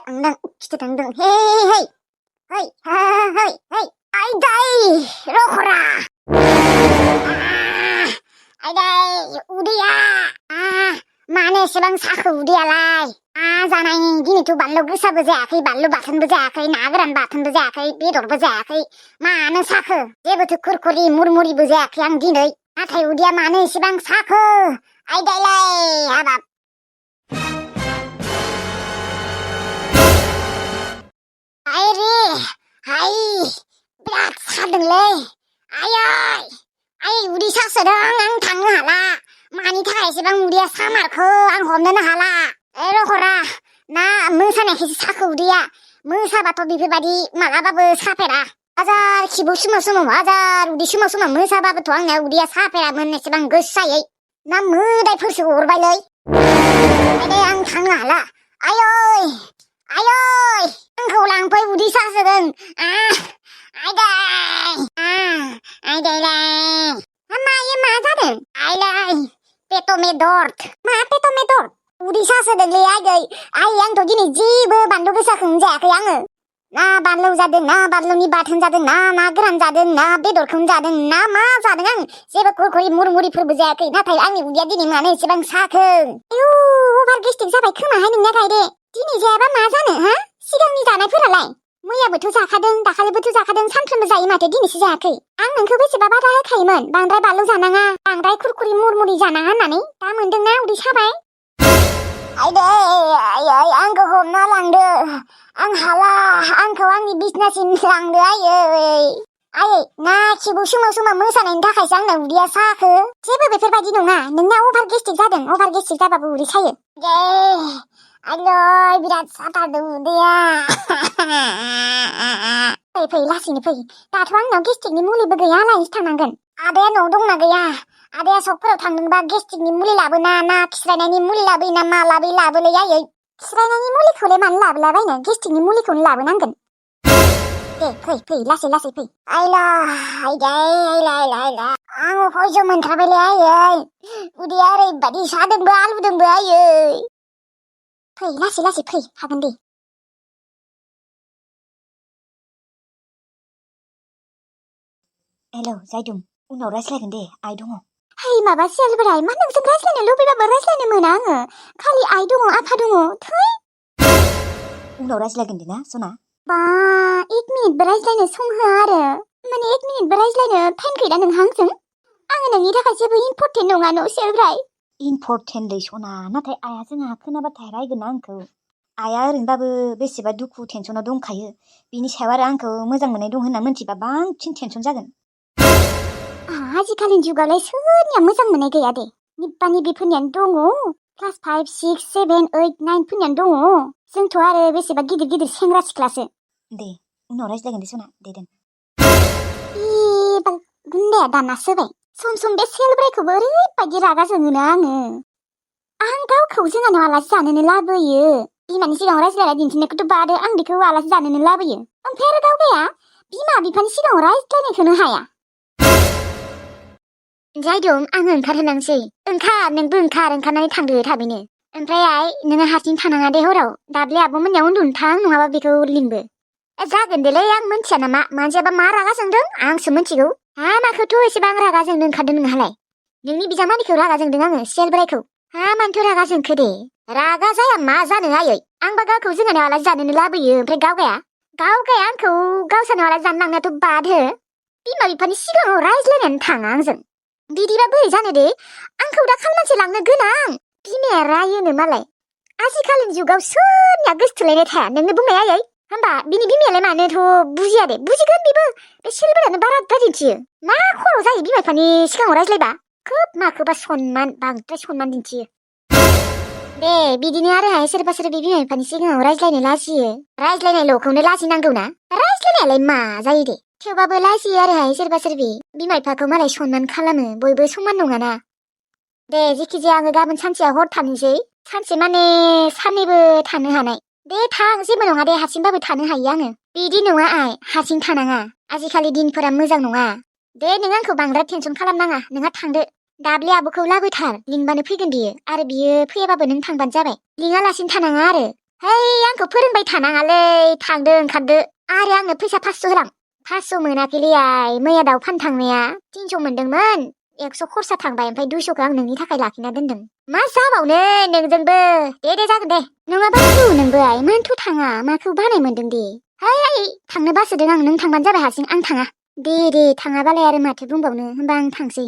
Ang kitadangdang hey hey hey hey ay day rokhra ay day udiya मानो एसेबां साखो उदैयालाय जानाय दिनैथ' बानलु गोसाबो जायाखै बानलु बाथोनबो जायाखै ना गोरान बाथोनबो जायाखै बेदरबो जायाखै मानो साखो जेबोथ' खुरखुरि मुरमुरिबो जायाखै आं दिनै नाथाय उदैया मानो एसेबां साखो आयदायलाय हाबाब आयरे हाय बिराद सादोंलै आयै आय उदै सासोदों आं थांनो हाला मानि थाखाय एसेबां उदैया सामारखो आं हमनोनो हाला रखरा ना मोसानायखायसो साखो उदैया मोसाबाथ' बेफोरबायदि मालाबाबो साफेरा हाजार खिबु समाव हाजार उदै समाव मोसाबाबोथ' आंना उदैया साफेरामोन एसेबां गोसायै ना मोदायफोरसो अरबायलै आयदै आं थांनो हाला आयै आयै आंखौ लांफै उदै सासोदों आयदैलाय मायो मा जादों आयलाय पेट'मे दर्द मा पेट'मे दर्द उदै सासोदोंलै आयै आंथ' दिनै जेबो बानलु गोसाखौनो जायाखै आङो ना बानलु जादों ना बानलुनि बाथोन जादों ना गोरान जादों ना बेदरखौनो जादों ना मा जादों आं जेबो खुरखुरि मुरमुरिफोरबो जायाखै नाथाय आंनि उदैया दिनै मानो एसेबां साखो आयु अभार गेस्ट्रिक जाबाय खोमाहाय नोंनिया गायदे दिनै जायाबा मा जानो सिगांनि जानायफोरालाय मैयाबोथ' जाखादों दाखालिबोथ' जाखादों सानफ्रोमबो जायो माथो दिनैसो जायाखै आं नोंखौ बेसेबा बादा होखायोमोन बांद्राय बानलु जानाङा बांद्राय खुरखुरि मुरमुरि जानाङा होननानै दा मोनदोंना उदै साबाय आयदै आयै आंखौ हमना लांदो आं हाला आंखौ आंनि बिसनासिम लांदो आयै ना खिबु समाव मोसानायनि थाखायसो आंना उदैया साखो जेबो बेफोरबायदि नङा नोंना अभार गेस्ट्रिक जादों अभार गेस्ट्रिक जाबाबो उदै सायो आयलै बिराद साथारदों उदैया फै लासैनो फै दाथ' आंनाव गेस्ट्रिकनि मुलिबो गैया लायनोसो थांनांगोन आदाया न'आव दंना गैया आदाया सकफोराव थांदोंबा गेस्ट्रिकनि मुलि लाबोना ना खिस्रायनायनि मुलि लाबोयो ना मा लाबोलै आयै खिस्रायनायनि मुलिखौलाय मानो लाबोलाबायनो गेस्ट्रिकनि मुलिखौनो लाबोनांगोन दे फै लासै फै आयला आं हयज' मोनथारबायलै आयै उदैया ओरैबायदि सादोंबो आलुदोंबो आयै फै लासै फै हागोन दे हेलौ जायदुं उनाव रायज्लायगोन दे आइ दङ है माबा सियालबोराय मा नोंजों रायज्लायनो लुबैबाबो रायज्लायनो मोना आङो खालि आइ दङ आफा दङ थै उनाव रायज्लायगोन दे ना सना बा 1 मिनिटबो रायज्लायनो सम होआ आरो माने 1 मिनिटबो रायज्लायनो टाइम गैला नोंहा आंजों आङो नोंनि थाखाय जेबो इम्परटेन्ट नङा न' सियालबोराय इम्परटेन्टलै सना नाथाय आइया जोंहा खोनाबाथाय रायगोन आंखौ आइया ओरैनोबाबो बेसेबा दुखु टेनसनाव दंखायो बिनि सायाव आरो आंखौ मोजां मोननाय दं होनना मिथिबा बांसिन टेनसन जागोन आजिखालिनि जुगावलाय सोरनिया मोजां मोननाय गैया दे निब्बा निब्बिफोरनियानो दङ क्लास 5, 6, 7, 8, 9 फोरनियानो दङ जोंथ' आरो बेसेबा गिदिर सेंग्रा सिख्लासो दे उनाव रायज्लायगोन दे सना दे दोन गुन्दाया दानासो होबाय सम बे सेलब्रायखौबो ओरैबायदि रागा जोङोना आं गावखौ जोंहानाव आलासि जानोनो लाबोयो बिमानि सिगाङाव रायज्लायना दिन्थिनायखौथ' बादो आं बेखौ आलासि जानोनो लाबोयो ओमफ्राय आरो गावगाया बिमा बिफानि सिगाङाव रायज्लायनायखौनो हाया जायदों आङो ओंखारहोलांसै नोंबो ओंखारनानै थांदो थाबैनो ओमफ्राय आइ नोङो हारसिं थानाङा दे हराव दाब्ले आब'मोननियाव उन्दुनो थां नङाबा बेखौ लिंबो जागोन देलै आं मोनथिया नामा मानसियाबा मा रागा जोंदों आंसो मिथिगौ माखौथ' एसेबां रागा जोंनो ओंखारदों नोंहालाय नोंनि बिजामादैखौ रागा जोंदों आङो सियालबोरायखौ मानोथ' रागा जोंखो दे रागा जाया मा जानो आयै आंबा गावखौ जोंहानाव आलासि जानोनो लाबोयो ओमफ्राय गावगाया आंखौ गावसानाव आलासि जानो लांनायाथ' बादो बिमा बिफानि सिगाङाव रायज्लायनानै थाङा आंजों बिदिबा बोरै जानो दे आंखौ दा खालमानसि लांनो गोनां बिमाया रायोनो मालाय आजिखालिनि जुगाव सोरनिया गोसथोलायनाय थाया नोंनो बुंनाय आयै होमबा बिनि बिमायालाय मानोथ' बुजिया दे बुजिगोन बेबो बे सिलबारानो बाराद्राय दिन्थियो मा खर' जायो बिमा बिफानि सिगाङाव रायज्लायबा खोब माखौबा बांद्राय सनमान दिन्थियो दे बिदिनो आरोहाय सोरबा बिमा बिफानि सिगाङाव रायज्लायनो लाजियो रायज्लायनायल'खौनो लाजिनांगौना रायज्लायनायालाय मा जायो दे थेवबाबो लाजियो आरोहाय सोरबा बिमा बिफाखौ मालाय सनमान खालामो बयबो समान नङाना दे जेखिजाया आङो गाबोन सानसेया हर थानोसै सानसे माने साननैबो थानो हानाय दे थां जेबो नङा दे हारसिंबाबो थानो हायो आङो बिदि नङा आइ हारसिं थानाङा आजिखालि दिनफोरा मोजां नङा दे नों आंखौ बांद्राय टेनसन खालामनाङा नोंहा थांदो दाब्ले आब'खौ लाबोथार लिंबानो फैगोन बियो आरो बियो फैयाबाबो नों थांबानो जाबाय लिङालासिनो थानाङा आरो आंखौ फोरोंबाय थानाङालै थांदो ओंखारदो आरो आंनो फैसा 500 होलां 500 मोनाखैलै आइ मैया दाउ फान थांनाया 300 मोनदोंमोन 100 खरसा थांबाय ओमफ्राय 200खौ आं नोंनि थाखाय लाखिना दोनदों मा जाबावनो नोंजोंबो दे जागोन दे नङाबा थु नोंबो आइ मानोथ' थाङा माखौ बानाय मोनदों दे थांनो बासोदों आं नों थांबानो जाबाय हारसिं आं थाङा दे थाङाबालाय आरो माथो बुंबावनो होमबा आं थांसै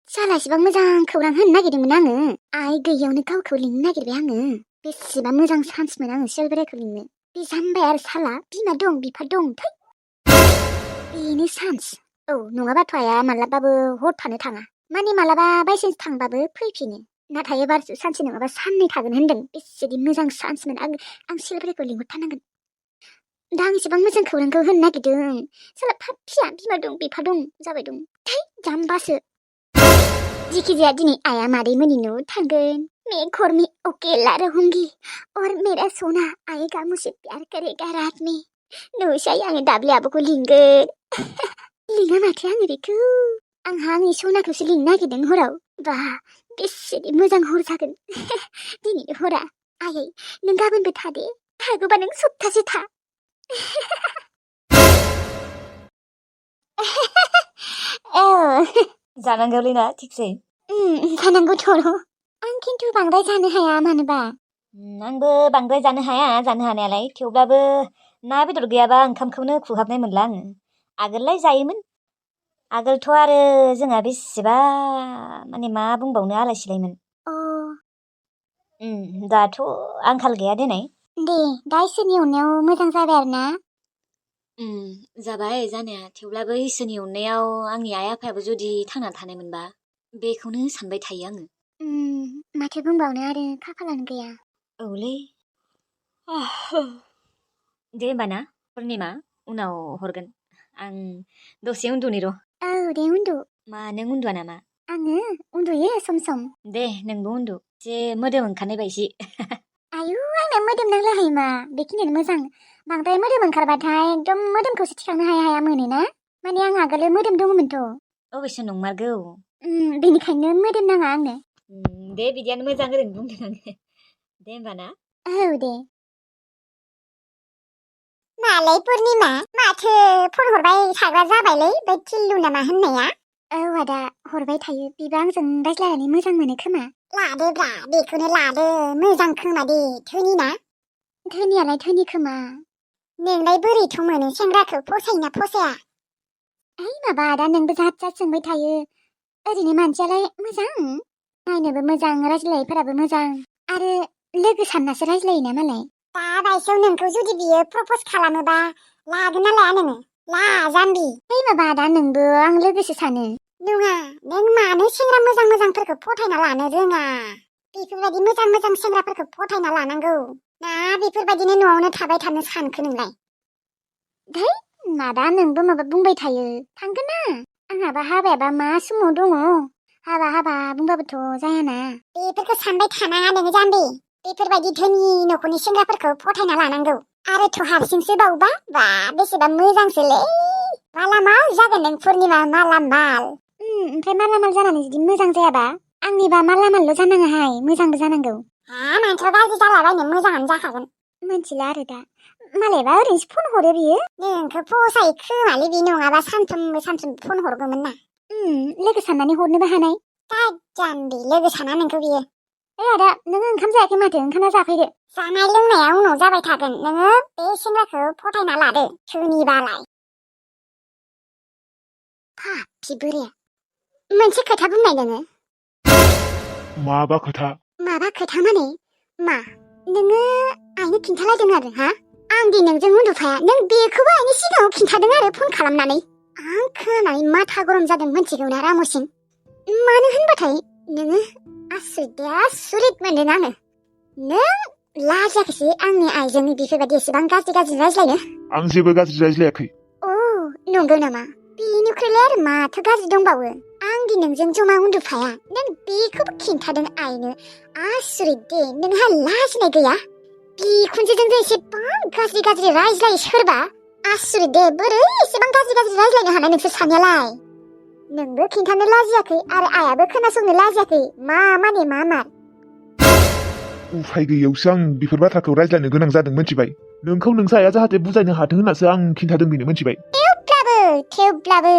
सालासेबां मोजां खौरां होनो नागिरदोंमोन आङो आइ गैयियावनो गावखौ लिंनो नागिरबाय आङो बेसेबा मोजां चान्समोन आङो सेलबोरायखौ लिंनो बे जाम्बाय आरो साला बिमा दं बिफा दं थै बेनो चान्स औ नङाबाथ' आइया मालाबाबो हर थानो थाङा माने मालाबा बायसान्स थांबाबो फैफिनो नाथाय एबारसो सानसे नङाबा साननै थागोन होनदों बेसेदि मोजां चान्समोन आं सेलबोरायखौ लिंहरथारनांगोन दा आं एसेबां मोजां खौरांखौ होनो नागिरदों साला फाफिया बिमा दं बिफा दं जाबाय दं थै जाम्बासो जिखिजाया दिनै आइया मादै मोननि न'आव थांगोन मैं घर में अकेला रहूंगी और मेरा सोना आएगा मुझे प्यार करेगा रात में न'साय आङो दाब्ले आब'खौ लिंगोन लिङा माथो आङो बेखौ आंहा आंनि सनाखौसो लिंनो नागिरदों हराव बा बेसेदि मोजां हर जागोन दिनैनि हरा आयै नों गाबोनबो था दे हागौबा नों सप्तासे था औ जानांगौलै ना थिगसै जानांगौथ' आं खिन्थु बांद्राय जानो हाया मानोबा आंबो बांद्राय जानो हाया जानो हानायालाय थेवब्लाबो ना बेदर गैयाबा ओंखामखौनो खुहाबनाय मोनला आङो आगोललाय जायोमोन आगोलथ' आरो जोंहा बेसेबा माने मा बुंबावनो आलाय सिलायमोन दाथ' आंखाल गैया देनाय दे दा इसोरनि अननायाव मोजां जाबाय आरो ना जाबाय जानाया थेवब्लाबो इसोरनि अननायाव आंनि आइ आफायाबो जुदि थांना थानायमोनबा बेखौनो सानबाय थायो आङो माथो बुंबावनो आरो खाफालानो गैया औलै दे होमबा ना पुर्निमा उनाव हरगोन आं दसे उन्दुनि र' औ दे उन्दु मा नों उन्दुआ नामा आङो उन्दुयो सम सम दे नोंबो उन्दु एसे मोदोम ओंखारनाय बायसि आयु आंना मोदोम नांलाहाय मा बेखिनियानो मोजां बांद्राय मोदोम ओंखारबाथाय एकदम मोदोमखौसो थिखांनो हाया मोनोना माने आं आगोल मोदोम दङमोनथ' अबेसे नंमारगौ बेनिखायनो मोदोम नाङा आंनो दे बिदियानो मोजां ओरैनो बुंदों आङो दे होमबा ना औ दे मालाय पुर्निमा माथो फन हरबाय थाग्रा जाबायलै बै टिल्लु नामा होननाया औ आदा हरबाय थायो बिबो आंजों रायज्लायनानै मोजां मोनो खोमा लादोब्रा बेखौनो लादो मोजां खोमा दे धोनि ना धोनियालाय धोनि खोमा नोंलाय बोरैथ' मोनो सेंग्राखौ फसायोना फसाया माबा आदा नोंबो जात जात सोंबाय थायो ओरैनो मानसियालाय मोजां नायनोबो मोजां रायज्लायनायफोराबो मोजां आरो लोगो साननासो रायज्लायोना मालाय दा बायसेयाव नोंखौ जुदि बियो प्रप'ज खालामोबा लागोन ना लाया नोङो ला जाम्बि माबा आदा नोंबो आं लोगोसो सानो नङा नों मानो सेंग्रा मोजां मोजांफोरखौ फथायना लानो रोङा बेफोरबायदि मोजां मोजां सेंग्राफोरखौ फथायना लानांगौ ना बेफोरबायदिनो न'आवनो थाबाय थानो सानखो नोंलाय धै मादा नोंबो माबा बुंबाय थायो थांगोन ना आंहाबा हाबायाबा मा समाव दङ हाबा बुंबाबोथ' जायाना बेफोरखौ सानबाय थानाङा नोङो जाम्बि बेफोरबायदि धोनि न'खरनि सेंग्राफोरखौ फथायना लानांगौ आरोथ' हारसिंसो बावबा बा बेसेबा मोजांसोलै मालामाल जागोन नों पुर्निमा मालामाल ओमफ्राय मालामाल जानानै जुदि मोजां जायाबा आंनिबा मालामालल' जानाङाहाय मोजांबो जानांगौ मानोथ' गाज्रि जालाबायनो मोजाङानो जाखागोन मिथिला आरो दा मालायबा ओरैनोसो फन हरो बियो नोंखौ फसायो खोमालै बि नङाबा सानफ्रोमबो फन हरगौमोन ना लोगो साननानै हरनोबो हानाय जाम्बि लोगो साना नोंखौ बियो आदा नोङो ओंखाम जायाखै माथो ओंखामना जाफैदो जानाय लोंनाया उनाव जाबाय थागोन नोङो बे सेंग्राखौ फथायना लादो सोरनिबालाय पापि बोराया मोनसे खोथा बुंनाय नोङो माबा खोथा माने मा नोङो आइनो खिन्थालायदों आरो आं दि नोंजों उन्दुफाया नों बेखौबो आइनि सिगाङाव खिन्थादों आरो फन खालामनानै आं खोनानानै माथा गरम जादों मिथिगौ ना रामसिं मानो होनबाथाय नोङो आसुरित मोनदों आङो नों लाजियाखैसै आंनि आइजों बेफोरबायदि एसेबां गाज्रि रायज्लायनो आं जेबो गाज्रि रायज्लायाखै नंगौ नामा बेनिख्रुइलाय आरो माथो गाज्रि दंबावो आं दि नोंजों जमा उन्दुफाया नों बेखौबो खिन्थादों आइनो आसुरित दे नोंहा लाजिनाय गैया बिखुनजोजों एसेबां गाज्रि रायज्लायो सोरबा आसुरित दे बोरै एसेबां गाज्रि रायज्लायनो हानाय नोंसोर सानैयालाय नोंबो खिन्थानो लाजियाखै आरो आइयाबो खोनासंनो लाजियाखै मा माने मा उफाय गैयैयावसो आं बेफोर बाथ्राखौ रायज्लायनो गोनां जादों मोनथिबाय नोंखौ नोंसाया जाहाथे बुजायनो हाथों होननासो आं खिन्थादों बेनो मोनथिबाय थेवब्लाबो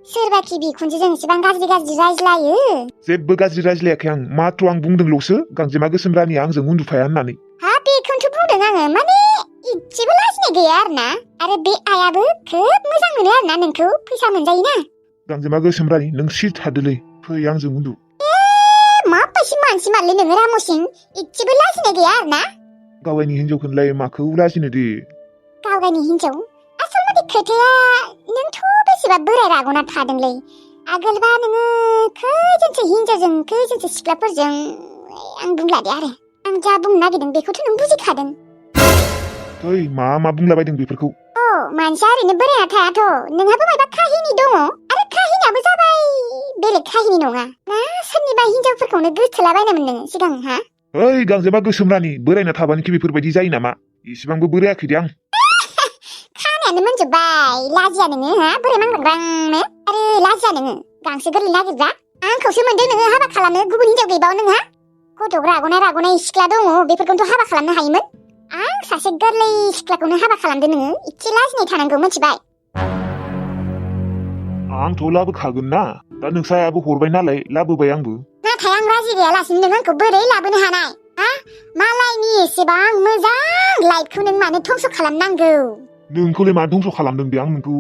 सोरबाखि बिखुनजोजों एसेबां गाज्रि रायज्लायो जेबो गाज्रि रायज्लायाखै आं माथ्र आं बुंदोंल'सो गांजेमा गोसोम रानिया आंजों उन्दुफाया होननानै हा बेखौनोथ' बुंदों आङो माने इसेबो लाजिनाय गैया आरोना आरो बे आइयाबो खोब मोजां मोनो आरोना नोंखौ फैसा मोनजायोना गांजेमा गोसोम रानि नों सिट थादोलै फै आंजों उन्दु माबायदि मानसि मारलै नोङो रामसिं इसेबो लाजिनाय गैया आरोना गावगायनि हिनजावखौलाय माखौ लाजिनो दे गावगायनि हिनजाव आसल मथे खोथाया नोंथ' बेसेबा बोराय रागना थादोंलै आगोलबा नोङो खैजोनसो हिनजावजों खैजोनसो सिख्लाफोरजों आं बुंला दे आरो आं जा बुंनो नागिरदों बेखौथ' नों बुजिखादों ओइ मा बुंलाबायदों बेफोरखौ मानसिया ओरैनो बोरायना थायाथ' नोंहाबो मायबा काहिनि दङ आरो काहिनियाबो जाबाय बेलेग काहिनि नङा ना सोरनिबा हिनजावफोरखौनो गोसथोलाबायनायमोन नोङो सिगां हा ओइ गांजेमा गोसोम रानि बोरायना थाबानोखि बेफोरबायदि जायो नामा इसेबांबो बोरायाखै दे आं खानायानो मोनजोब्बाय लाजिया नोङो हा बोरै मांग्रांनो आरो लाजिया नोङो गांसो गोरलै नागिरग्रा आंखौसो मोनदों नोङो हाबा खालामनो गुबुन हिनजाव गैबाव नोंहा गथ' रागनाय सिख्ला दङ बेफोरखौनोथ' हाबा खालामनो हायोमोन आं सासे गोरलै सिख्लाखौनो हाबा खालामदो नोङो इसे लाजिनाय थानांगौ मिथिबाय आंथ' लाबोखागोन ना दा नोंसायाबो हरबाय नालाय लाबोबाय आंबो नाथाय आं राजि गैयालासिनो नों आंखौ बोरै लाबोनो हानाय हा मालायनि एसेबां मोजां लाइफखौ नों मानो धंस' खालामनांगौ नोंखौलाय मा धंस' खालामदों दे आं नोंखौ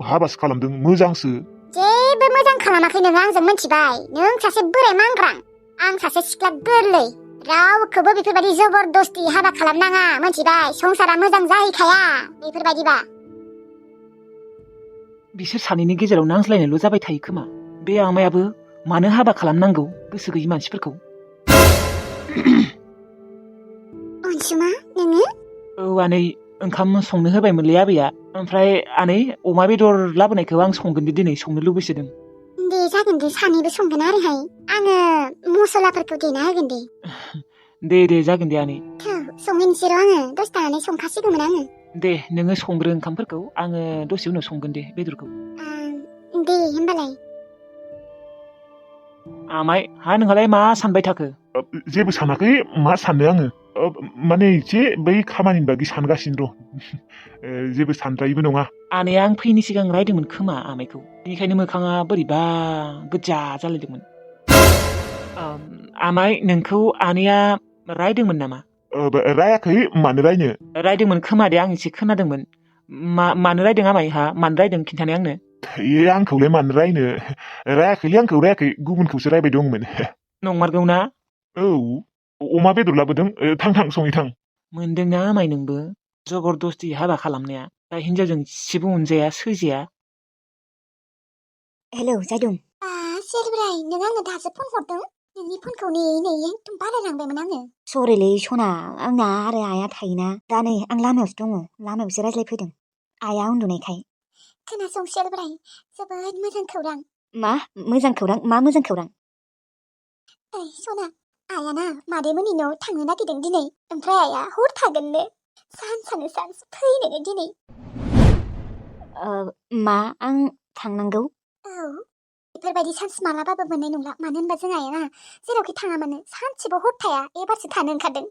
हाबासो खालामदों मोजांसो जेबो मोजां खालामाखै नोङो आंजों मिथिबाय नों सासे बोराय मांग्रां आं सासे सिख्ला गोरलै रावखौबो बेफोरबायदि जबरदस्ति हाबा खालामनाङा मिथिबाय संसारा मोजां जाहैखाया बेफोरबायदिबा बिसोर सानैनि गेजेराव नांज्लायनायल' जाबाय थायो खोमा बे आमायाबो मानो हाबा खालामनांगौ गोसो गैयि मानसिफोरखौ अनसुमा नोङो औ आनै ओंखाम संनो होबायमोनलै आबैया ओमफ्राय आनै अमा बेदर लाबोनायखौ आं संगोन दे दिनै संनो लुबैसोदों दे जागोन दे सानैबो संगोन आरोहाय आङो मसलाफोरखौ देना होगोन दे जागोन दे आनै संहैनोसै र' आङो दसे थानानै संखासिगौमोन आङो दे नोङो संग्रो ओंखामफोरखौ आङो दसे उनाव संगोन दे बेदरखौ दे होमबालाय आमाय हा नोंहालाय मा सानबाय थाखो जेबो सानाखै मा साननो आङो माने एसे बै खामानिनि बागै सानगासिनो दं जेबो सानद्रायिबो नङा आनैया आं फैनि सिगां रायदोंमोन खोमा आमायखौ बेनिखायनो मोखाङा बोरैबा गोजा जालायदोंमोन आमाय नोंखौ आनैया रायदोंमोन नामा रायाखै मानो रायनो रायदोंमोन खोमा दे आं एसे खोनादोंमोन मानो रायदों आमाय हा मानो रायदों खिन्थानाय आंनो आंखौलाय मानो रायनो रायाखैलै आंखौ रायाखै गुबुनखौसो रायबाय दंमोन नंमारगौ ना औ अमा बेदर लाबोदों थां सङै थां मोनदोंना आमाय नोंबो जबरदस्ति हाबा खालामनाया दा हिनजावजों इसेबो अनजाया सैजाया हेलौ जायदुं सेरब्राय नों आंनो दासो फन हरदों नोंनि फनखौ नेयै एकदम बालायलांबायमोन आङो सरिलै सना आंना आरो आइया थायोना दा नै आं लामायावसो दङ लामायावसो रायज्लायफैदों आइया उन्दुनायखाय खोनासं सेरब्राय जोबोद मोजां खौरां मा मोजां खौरां मा मोजां खौरां सना आइयाना मादैमोननि न'आव थांनो नागिरदों दिनै ओमफ्राय आइया हर थागोननो सानस फैनोनो दिनै मा आं थांनांगौ औ बेफोरबायदि चान्स मालाबाबो मोननाय नंला मानो होनबा जों आइया जेरावखि थाङा मानो सानसेबो हर थाया एबारसो थानो ओंखारदों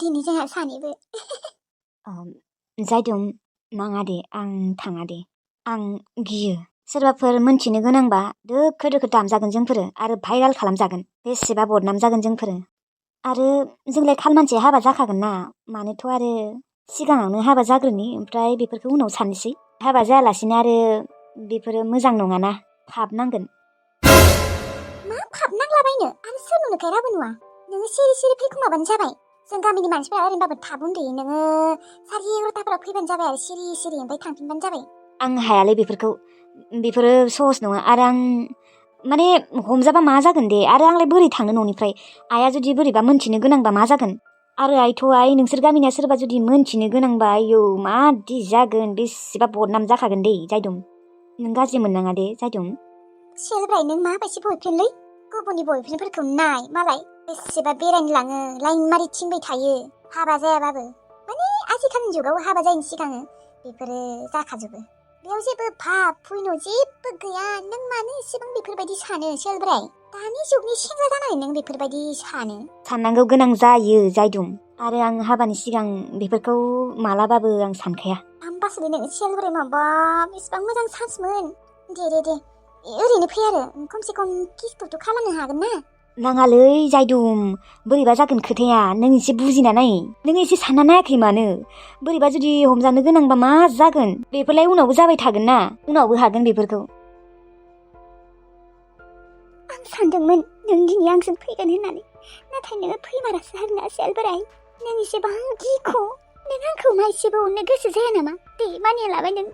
दिनै जोंहा सानैबो जायदुं नाङा दे आं थाङा दे आं गियो सोरबाफोर मोनथिनो गोनांबा दोखो दामजागोन जोंफोरो आरो भाइराल खालामजागोन बेसेबा बदनाम जागोन जोंफोरो आरो जोंलाय खालमानसे हाबा जाखागोन ना मानोथ' आरो सिगाङावनो हाबा जाग्रोनि ओमफ्राय बेफोरखौ उनाव साननोसै हाबा जायालासिनो आरो बेफोरो मोजां नङाना फाब नांगोन मा फाब नांलाबायनो आरो सोर नुनोखाय रावबो नुवा नोङो सिरि फैखुमाबानो जाबाय जों गामिनि मानसिफोरा ओरैनोबाबो थाब उन्दुयो नोङो 11:30 फैबानो जाबाय आरो सिरि ओमफ्राय थांफिनबानो जाबाय आं हायालै बेफोरो सहस नङा आरो आं माने हमजाबा मा जागोन दे आरो आंलाय बोरै थांनो न'निफ्राय आइया जुदि बोरैबा मोनथिनो गोनांबा मा जागोन आरो आइ नोंसोर गामिनिया सोरबा जुदि मोनथिनो गोनांबा आयौ मादि जागोन बेसेबा बदनाम जाखागोन दे जायदुं नों गाज्रि मोननाङा दे जायदुं सेलब्राय नों माबायदि बयफ्रेन्डलै गुबुननि बयफ्रेन्डफोरखौ नाय मालाय बेसेबा बेरायनो लाङो लाइन मारि थिंबाय थायो हाबा जायाबाबो माने आजिखालिनि जुगाव हाबा जायैनि सिगां बेफोरो जाखाजोबो बेयाव जेबो भाब फुइन' जेबो गैया नों मानो एसेबां बेफोरबायदि सानो सेलब्राय दानि जुगनि सेंग्रा जानानै नों बेफोरबायदि सानो साननांगौ गोनां जायो जायदुम आरो आं हाबानि सिगां बेफोरखौ मालाबाबो आं सानखाया आमबासो नों सेलब्राय माबा बेसेबां मोजां चान्समोन दे ओरैनो फै आरो खमसे खम किसखौथ' खालामनो हागोन ना नाङालै जायदुम बोरैबा जागोन खोथाया नों एसे बुजिना नाय नों एसे सानना नायाखै मानो बोरैबा जुदि हमजानो गोनांबा मा जागोन बेफोरलाय उनावबो जाबाय थागोन ना उनावबो हागोन बेफोरखौ आं सानदोंमोन नों दिनै आंजों फैगोन होननानै नाथाय नोङो फैमारासै आरोना सेलब्राय नों एसेबां गिख' नों आंखौ मा एसेबो अननो गोसो जाया नामा दे मानिना लाबाय नों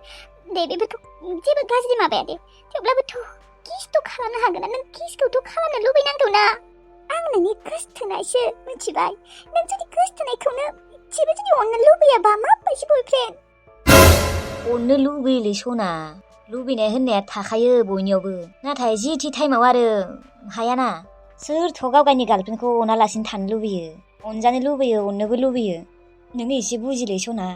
दे बेफोरखौ जेबो गाज्रि माबाया दे थेवब्लाबोथ' किसथ' खालामनो हागोन ना नों किसखौथ' खालामनो लुबैनांगौ ना आं नोंनि गोसथोनायसो मिथिबाय नों जुदि गोसथोनायखौनो एसेबो जुदि अननो लुबैयाबा माबायदि बयफ्रेन्ड अननो लुबैयोलै सना लुबैनाय होननाया थाखायो बयनियावबो नाथाय जि थि टाइमाव आरो हायाना सोरथ' गाव गावनि गार्लफ्रेन्डखौ अनालासिनो थानो लुबैयो अनजानो लुबैयो अननोबो लुबैयो नोङो एसे बुजिलै सना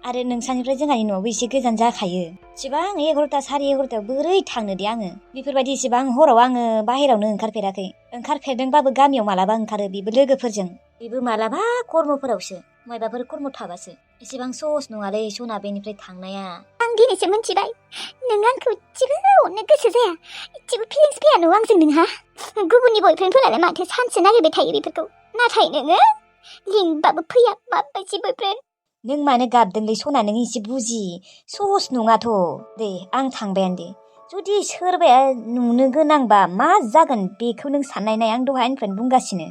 आरो नोंसानिफ्राय जोंहानि न'आवबो एसे गोजान जाखायो एसेबां 11ता साराय 11तायाव बोरै थांनो दे आङो बेफोरबायदि एसेबां हराव आङो बाहेरावनो ओंखारफेरदोंबाबो गामियाव मालाबा ओंखारो बेबो लोगोफोरजों बेबो मालाबा कर्मफोरावसो मायबाफोर कर्म थाबासो एसेबां सहस नङालै सना बेनिफ्राय थांनाया आं दिनैसो मिथिबाय नों आंखौ एसेबो अननो गोसो जाया एसेबो फिलिंस फैया न' आंजों नोंहा गुबुननि बयफ्रेन्डफोरालाय माथो सानसे नागिरबाय थायो बेफोरखौ नाथाय नोङो लिंबाबो फैया माबायदि बयफ्रेन्ड नों मानो गाबदोंलै सना नों एसे बुजि सहस नङाथ' दे आं थांबायानो दे जुदि सोरबाया नुनो गोनांबा मा जागोन बेखौ नों साननाय नाय आं दहायनिफ्रायनो बुंगासिनो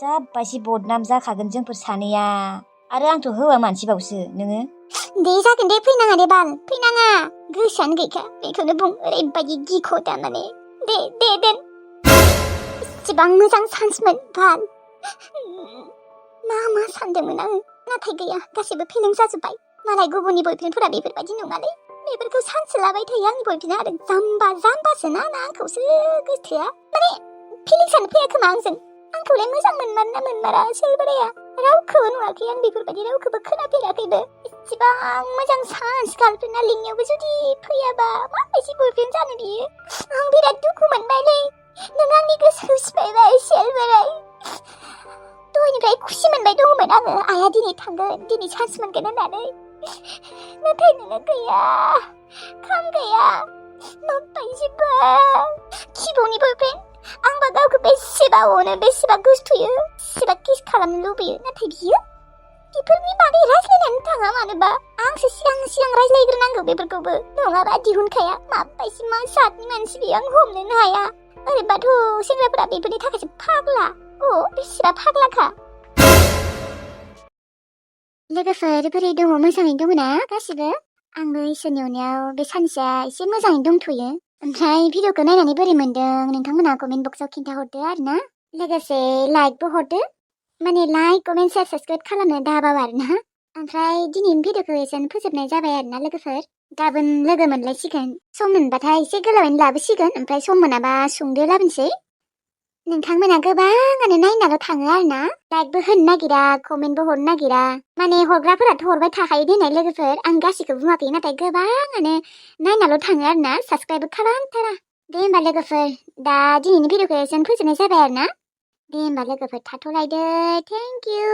जाबायसि बदनाम जाखागोन जोंफोर सानैया आरो आंथ' हौवा मानसिबावसो नोङो दे जागोन दे फैनाङा दे बाल फैनाङा गोसोआनो गैखा बेखौनो बुं ओरैबायदि गिख' दामाने दे दोन एसेबां मोजां चान्समोन बाल मा सानदोंमोन आङो नाथाय गैया गासैबो फेलें जाजोब्बाय मालाय गुबुननि बयफ्रेन्डफोरा बेफोरबायदि नङालै बेफोरखौ सानसे लाबाय थायो आंनि बयफ्रेन्डा आरो जाम्बासो ना आंखौसो गोसोआ माने फिलिंसानो फैया खोमा आंजों आंखौलाय मोजां मोनमारा मोनमारा सेलब्राया रावखौबो नुवाखै आं बेफोरबायदि रावखौबो खोनाफेराखैबो एसेबां मोजां चान्स गार्लफ्रेन्डा लिंनायावबो जुदि फैयाबा माबायदि बयफ्रेन्ड जानो बियो आं बिराद दुखु मोनबायलै नों आंनि गोसोखौ सिफायबाय सेलब्राय दहायनिफ्राय खुसि मोनबाय दंमोन आङो आइया दिनै थांगोन दिनै चान्स मोनगोन होननानै नाथाय नोङो गैया खाम गैया माबायदिबा खिबौनि बयफ्रेन्ड आंबा गावखौ बेसेबा अनो बेसेबा गोसोथोयो बेसेबा किस खालामनो लुबैयो नाथाय बियो बेफोरनि बागै रायज्लायनानै थाङा मानोबा आंसो सिगां रायज्लायग्रोनांगौ बेफोरखौबो नङाबा दिहुनखाया माबायदि मा जातनि मानसि बेयो आं हमनोनो हाया ओरैबाथ' सेंग्राफोरा बेफोरनि थाखायसो फाग्ला बेसेबा फाग्लाखा लोगोफोर बोरै दङ मोजाङै दङ ना गासिबो आंबो इसोरनि अननायाव बे सानसेया एसे मोजाङै दंथ'यो ओमफ्राय भिडिअखौ नायनानै बोरै मोनदों नोंथांमोना कमेन्ट बक्सआव खिन्थाहरदो आरोना लोगोसे लाइकबो हरदो माने लाइक कमेन्ट शेयार साबस्क्राइब खालामनो दाबाव आरोना ओमफ्राय दिनैनि भिडिअखौ एसेनो फोजोबनाय जाबाय आरोना लोगोफोर गाबोन लोगो मोनलायसिगोन सम मोनबाथाय एसे गोलावैनो लाबोसिगोन ओमफ्राय सम मोनाबा सुंदो लाबोनोसै नोंथांमोना गोबाङानो नायनाल' थाङो आरोना लाइकबो होनो नागिरा कमेन्टबो हरनो नागिरा माने हरग्राफोराथ' हरबाय थाखायो देनाय लोगोफोर आं गासैखौ बुङाखै नाथाय गोबाङानो नायनाल' थाङो आरोना साबस्क्राइबबो खालामथारा दे होमबा लोगोफोर दा दिनैनि भिडिअखौ एसेनो फोजोबनाय जाबाय आरोना दे होमबा लोगोफोर थाथ'लायदो थेंक इउ